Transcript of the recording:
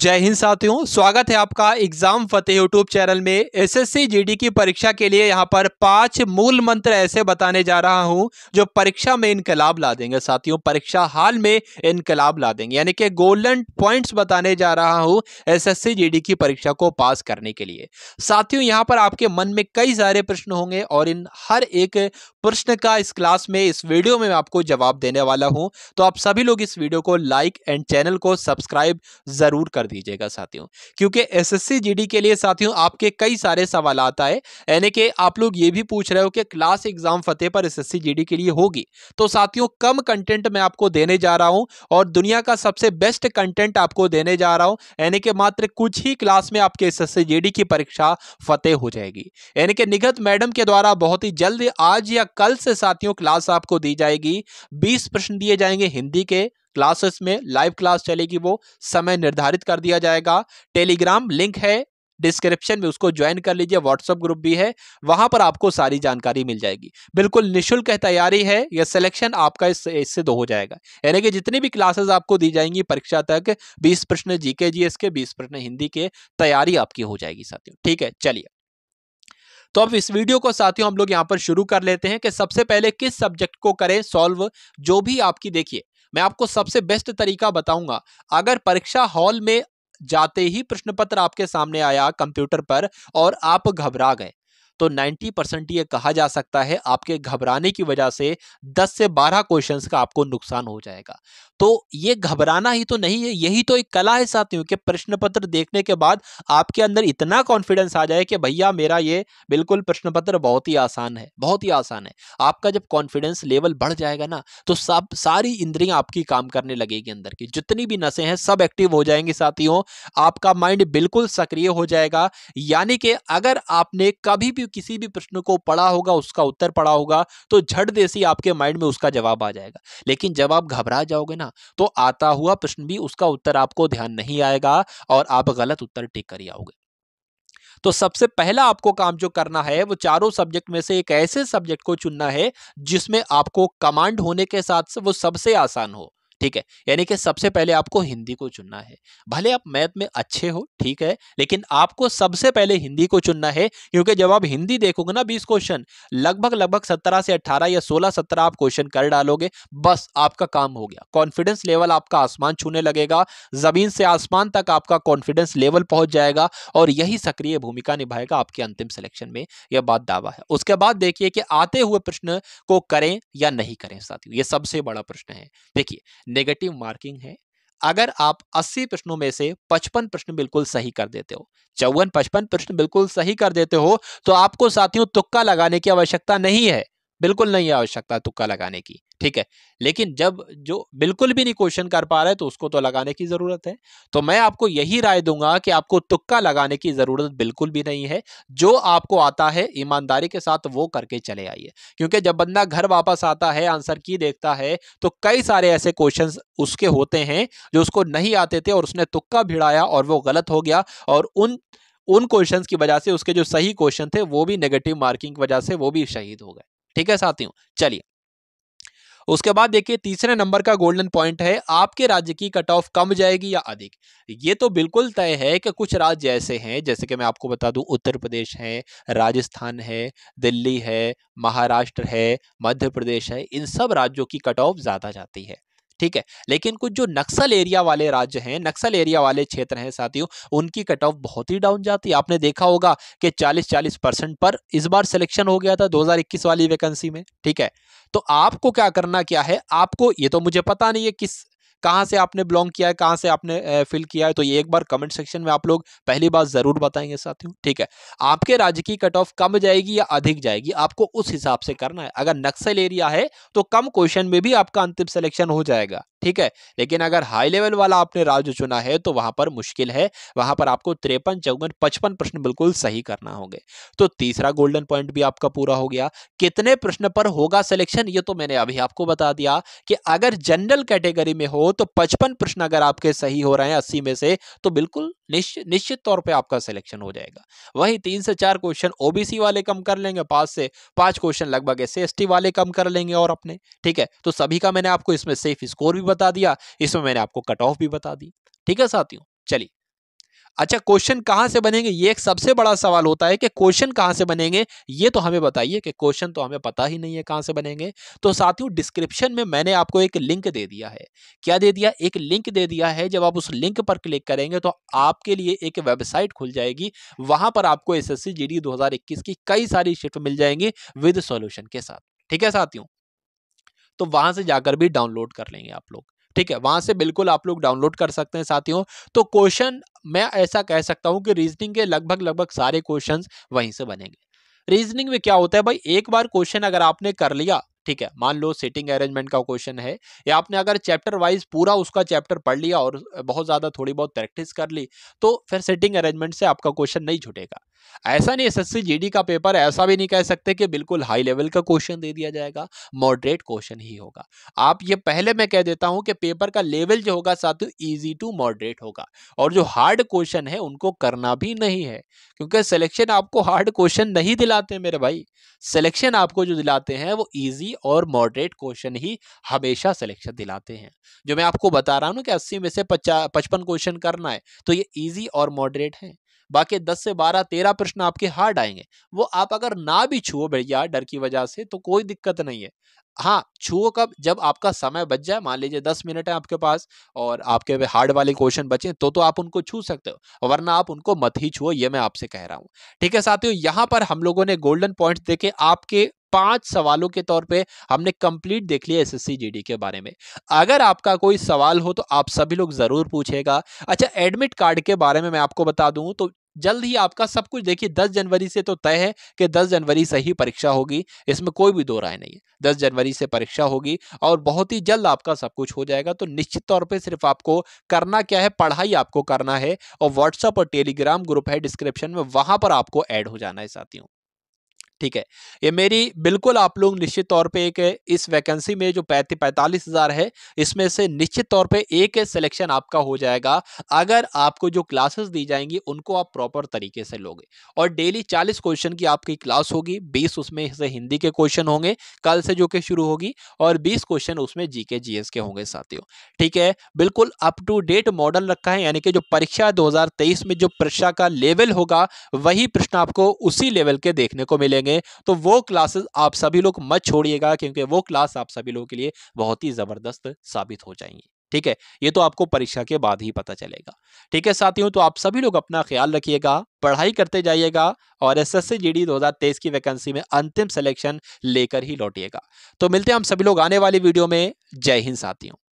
जय हिंद साथियों, स्वागत है आपका एग्जाम फतेह यूट्यूब चैनल में। एसएससी जीडी की परीक्षा के लिए यहाँ पर 5 मूल मंत्र ऐसे बताने जा रहा हूँ जो परीक्षा में इनकलाब ला देंगे साथियों, परीक्षा हाल में इनकलाब ला देंगे। यानी कि गोल्डन पॉइंट्स बताने जा रहा हूँ एसएससी जीडी की परीक्षा को पास करने के लिए। साथियों, यहाँ पर आपके मन में कई सारे प्रश्न होंगे और इन हर एक प्रश्न का इस क्लास में, इस वीडियो में मैं आपको जवाब देने वाला हूँ। तो आप सभी लोग इस वीडियो को लाइक एंड चैनल को सब्सक्राइब जरूर कर दीजिएगा साथियों, क्योंकि एसएससी जीडी के लिए साथियों आपके कई सारे सवाल आता है। यानी कि आप लोग ये भी पूछ रहे हो कि क्लास एग्जाम फतेह पर एसएससी जीडी के लिए होगी। तो साथियों, कम कंटेंट मैं आपको देने जा रहा हूं और दुनिया का सबसे बेस्ट कंटेंट आपको देने जा रहा हूं। यानी कि मात्र कुछ ही क्लास में आपके एसएससी जीडी की परीक्षा फतेह हो जाएगी। यानी कि निगत मैडम के द्वारा बहुत ही जल्द आज या कल से साथियों क्लास आपको दी जाएगी। 20 प्रश्न दिए जाएंगे हिंदी के, क्लासेस में लाइव क्लास चलेगी, वो समय निर्धारित कर दिया जाएगा। टेलीग्राम लिंक है डिस्क्रिप्शन में, उसको ज्वाइन कर लीजिए। व्हाट्सएप ग्रुप भी है, वहां पर आपको सारी जानकारी मिल जाएगी। बिल्कुल निःशुल्क है, तैयारी है, यह सिलेक्शन आपका इससे दो हो जाएगा। यानी कि जितनी भी क्लासेस आपको दी जाएंगी परीक्षा तक, 20 प्रश्न जीके जीएस के, 20 प्रश्न हिंदी के, तैयारी आपकी हो जाएगी साथियों। ठीक है, चलिए तो अब इस वीडियो को साथियों हम लोग यहां पर शुरू कर लेते हैं कि सबसे पहले किस सब्जेक्ट को करें सॉल्व। जो भी आपकी, देखिए मैं आपको सबसे बेस्ट तरीका बताऊंगा। अगर परीक्षा हॉल में जाते ही प्रश्न पत्र आपके सामने आया कंप्यूटर पर और आप घबरा गए, तो 90% ये कहा जा सकता है आपके घबराने की वजह से 10 से 12 क्वेश्चंस का आपको नुकसान हो जाएगा। तो ये घबराना ही तो नहीं है, यही तो एक कला है साथियों कि प्रश्न पत्र देखने के बाद आपके अंदर इतना कॉन्फिडेंस आ जाए कि भैया मेरा ये बिल्कुल प्रश्न पत्र बहुत ही आसान है, बहुत ही आसान है। आपका जब कॉन्फिडेंस लेवल बढ़ जाएगा ना, तो सब सारी इंद्रियां आपकी काम करने लगेगी, अंदर की जितनी भी नसें हैं सब एक्टिव हो जाएंगी साथियों। आपका माइंड बिल्कुल सक्रिय हो जाएगा। यानी कि अगर आपने कभी भी किसी भी प्रश्न को पढ़ा होगा, उसका उत्तर पढ़ा होगा, तो झट देसी आपके माइंड में उसका जवाब आ जाएगा। लेकिन जब आप घबरा जाओगे ना, तो आता हुआ प्रश्न भी, उसका उत्तर आपको ध्यान नहीं आएगा और आप गलत उत्तर टिक कर आओगे। तो सबसे पहला आपको काम जो करना है वो चारों सब्जेक्ट में से एक ऐसे सब्जेक्ट को चुनना है जिसमें आपको कमांड होने के साथ से वो सबसे आसान हो। ठीक है, यानी कि सबसे पहले आपको हिंदी को चुनना है। भले आप मैथ में अच्छे हो, ठीक है, लेकिन आपको सबसे पहले हिंदी को चुनना है, क्योंकि जब आप हिंदी देखोगे ना 20 क्वेश्चन, लगभग 17 से 18 या 16-17 आप क्वेश्चन कर डालोगे, बस आपका काम हो गया। कॉन्फिडेंस लेवल आपका आसमान छूने लगेगा, जमीन से आसमान तक आपका कॉन्फिडेंस लेवल पहुंच जाएगा और यही सक्रिय भूमिका निभाएगा आपके अंतिम सिलेक्शन में। यह बात दावा है। उसके बाद देखिए कि आते हुए प्रश्न को करें या नहीं करें साथियों, यह सबसे बड़ा प्रश्न है। देखिए, नेगेटिव मार्किंग है। अगर आप 80 प्रश्नों में से 55 प्रश्न बिल्कुल सही कर देते हो, 54-55 प्रश्न बिल्कुल सही कर देते हो, तो आपको साथियों तुक्का लगाने की आवश्यकता नहीं है, बिल्कुल नहीं है आवश्यकता तुक्का लगाने की। ठीक है, लेकिन जब जो बिल्कुल भी नहीं क्वेश्चन कर पा रहे तो उसको तो लगाने की जरूरत है। तो मैं आपको यही राय दूंगा कि आपको तुक्का लगाने की जरूरत बिल्कुल भी नहीं है। जो आपको आता है ईमानदारी के साथ वो करके चले आइए, क्योंकि जब बंदा घर वापस आता है, आंसर की देखता है, तो कई सारे ऐसे क्वेश्चंस उसके होते हैं जो उसको नहीं आते थे और उसने तुक्का भिड़ाया और वो गलत हो गया, और उन क्वेश्चंस की वजह से उसके जो सही क्वेश्चन थे वो भी नेगेटिव मार्किंग की वजह से वो भी शहीद हो गए। ठीक है साथियों, चलिए उसके बाद देखिए तीसरे नंबर का गोल्डन पॉइंट है, आपके राज्य की कट ऑफ कम जाएगी या अधिक। ये तो बिल्कुल तय है कि कुछ राज्य ऐसे हैं, जैसे कि मैं आपको बता दूं, उत्तर प्रदेश है, राजस्थान है, दिल्ली है, महाराष्ट्र है, मध्य प्रदेश है, इन सब राज्यों की कट ऑफ ज्यादा जाती है। ठीक है, लेकिन कुछ जो नक्सल एरिया वाले राज्य हैं, नक्सल एरिया वाले क्षेत्र हैं साथियों, उनकी कट ऑफ बहुत ही डाउन जाती है। आपने देखा होगा कि 40-40% पर इस बार सिलेक्शन हो गया था 2021 वाली वैकेंसी में। ठीक है, तो आपको क्या करना क्या है, आपको, ये तो मुझे पता नहीं है किस, कहां से आपने बिलोंग किया है, कहां से आपने फिल किया है, तो ये एक बार कमेंट सेक्शन में आप लोग पहली बात जरूर बताएंगे साथियों। ठीक है, आपके राज्य की कट ऑफ कम जाएगी या अधिक जाएगी, आपको उस हिसाब से करना है। अगर नक्सल एरिया है तो कम क्वेश्चन में भी आपका अंतिम सिलेक्शन हो जाएगा। ठीक है, लेकिन अगर हाई लेवल वाला आपने राज्य चुना है तो वहां पर मुश्किल है, वहां पर आपको 53, 54, 55 प्रश्न बिल्कुल सही करना होंगे। तो तीसरा गोल्डन पॉइंट भी आपका पूरा हो गया। कितने प्रश्न पर होगा सिलेक्शन, ये तो मैंने अभी आपको बता दिया कि अगर जनरल कैटेगरी में हो तो 55 प्रश्न अगर आपके सही हो रहे हैं 80 में से, तो बिल्कुल निश्चित तौर पे आपका सिलेक्शन हो जाएगा। वही 3 से 4 क्वेश्चन ओबीसी वाले कम कर लेंगे, 5 से 5 क्वेश्चन लगभग एससी एसटी वाले कम कर लेंगे और अपने। ठीक है, तो सभी का मैंने आपको इसमें सेफ स्कोर भी बता दिया, इसमें मैंने आपको कट ऑफ भी बता दी। ठीक है साथियों, चलिए अच्छा, क्वेश्चन कहां से बनेंगे, ये एक सबसे बड़ा सवाल होता है कि क्वेश्चन कहां से बनेंगे, ये तो हमें बताइए कि क्वेश्चन तो हमें पता ही नहीं है कहां से बनेंगे। तो साथियों, डिस्क्रिप्शन में मैंने आपको एक लिंक दे दिया है। क्या दे दिया? एक लिंक दे दिया है। जब आप उस लिंक पर क्लिक करेंगे तो आपके लिए एक वेबसाइट खुल जाएगी। वहां पर आपको एसएससी जीडी 2021 की कई सारी शीट मिल जाएंगी विद सॉल्यूशन के साथ। ठीक है साथियों, तो वहां से जाकर भी डाउनलोड कर लेंगे आप लोग। ठीक है, वहां से बिल्कुल आप लोग डाउनलोड कर सकते हैं साथियों। तो क्वेश्चन मैं ऐसा कह सकता हूं कि रीजनिंग के लगभग लगभग सारे क्वेश्चंस वहीं से बनेंगे। रीजनिंग में क्या होता है भाई, एक बार क्वेश्चन अगर आपने कर लिया, ठीक है, मान लो सिटिंग अरेंजमेंट का क्वेश्चन है, या आपने अगर चैप्टर वाइज पूरा उसका चैप्टर पढ़ लिया और बहुत ज्यादा थोड़ी बहुत प्रैक्टिस कर ली, तो फिर सिटिंग अरेंजमेंट से आपका क्वेश्चन नहीं छूटेगा। ऐसा नहीं, एसएससी जीडी का पेपर ऐसा भी नहीं कह सकते कि बिल्कुल हाई लेवल का क्वेश्चन दे दिया जाएगा, मॉडरेट क्वेश्चन ही होगा। आप ये पहले मैं कह देता हूं कि पेपर का लेवल जो होगा साथियों इजी टू मॉडरेट होगा, और जो हार्ड क्वेश्चन है उनको करना भी नहीं है, क्योंकि सिलेक्शन आपको हार्ड क्वेश्चन नहीं दिलाते मेरे भाई। सिलेक्शन आपको जो दिलाते हैं वो इजी और मॉडरेट क्वेश्चन ही हमेशा सिलेक्शन दिलाते हैं। जो मैं आपको बता रहा हूं ना कि 80 में से 55 क्वेश्चन करना है, तो ये इजी और मॉडरेट है। बाकी 10 से 12 13 प्रश्न आपके हार्ड आएंगे, वो आप अगर ना भी छुओ भैया डर की वजह से, तो कोई दिक्कत नहीं है। हाँ, छुओ कब? जब आपका समय बच जाए, मान लीजिए 10 मिनट है आपके पास और आपके हार्ड वाले क्वेश्चन बचे, तो आप उनको छू सकते हो, वरना आप उनको मत ही छुओ, ये मैं आपसे कह रहा हूं। ठीक है साथियों, यहां पर हम लोगों ने गोल्डन पॉइंट देखे आपके 5 सवालों के तौर पे, हमने कंप्लीट देख लिया एसएससी जीडी के बारे में। अगर आपका कोई सवाल हो तो आप सभी लोग जरूर पूछेगा। अच्छा, एडमिट कार्ड के बारे में मैं आपको बता दूं तो जल्द ही आपका सब कुछ, देखिए 10 जनवरी से तो तय है कि 10 जनवरी से ही परीक्षा होगी, इसमें कोई भी दो राय नहीं है। 10 जनवरी से परीक्षा होगी और बहुत ही जल्द आपका सब कुछ हो जाएगा। तो निश्चित तौर पे सिर्फ आपको करना क्या है, पढ़ाई आपको करना है, और व्हाट्सएप और टेलीग्राम ग्रुप है डिस्क्रिप्शन में, वहां पर आपको ऐड हो जाना है साथियों। ठीक है, ये मेरी बिल्कुल, आप लोग निश्चित तौर पे एक इस वैकेंसी में जो 45,000 है, इसमें से निश्चित तौर पे एक सिलेक्शन आपका हो जाएगा, अगर आपको जो क्लासेस दी जाएंगी उनको आप प्रॉपर तरीके से लोगे। और डेली 40 क्वेश्चन की आपकी क्लास होगी, 20 उसमें से हिंदी के क्वेश्चन होंगे कल से जो कि शुरू होगी, और 20 क्वेश्चन उसमें जीके जीएस के होंगे साथियों। ठीक है, बिल्कुल अप टू डेट मॉडल रखा है, यानी कि जो परीक्षा 2023 में जो परीक्षा का लेवल होगा, वही प्रश्न आपको उसी लेवल के देखने को मिलेंगे। तो वो क्लासेस आप सभी लोग मत छोड़िएगा, क्योंकि वो क्लास आप सभी लोगों के लिए बहुत ही जबरदस्त साबित हो जाएंगी। ठीक है, ये तो आपको परीक्षा के बाद ही पता चलेगा। ठीक है साथियों, तो आप सभी लोग अपना ख्याल रखिएगा, पढ़ाई करते जाइएगा, और एसएससी जीडी 2023 की वैकेंसी में अंतिम सिलेक्शन लेकर ही लौटिएगा। तो मिलते हैं हम सभी लोग आने वाली वीडियो में। जय हिंद साथियों।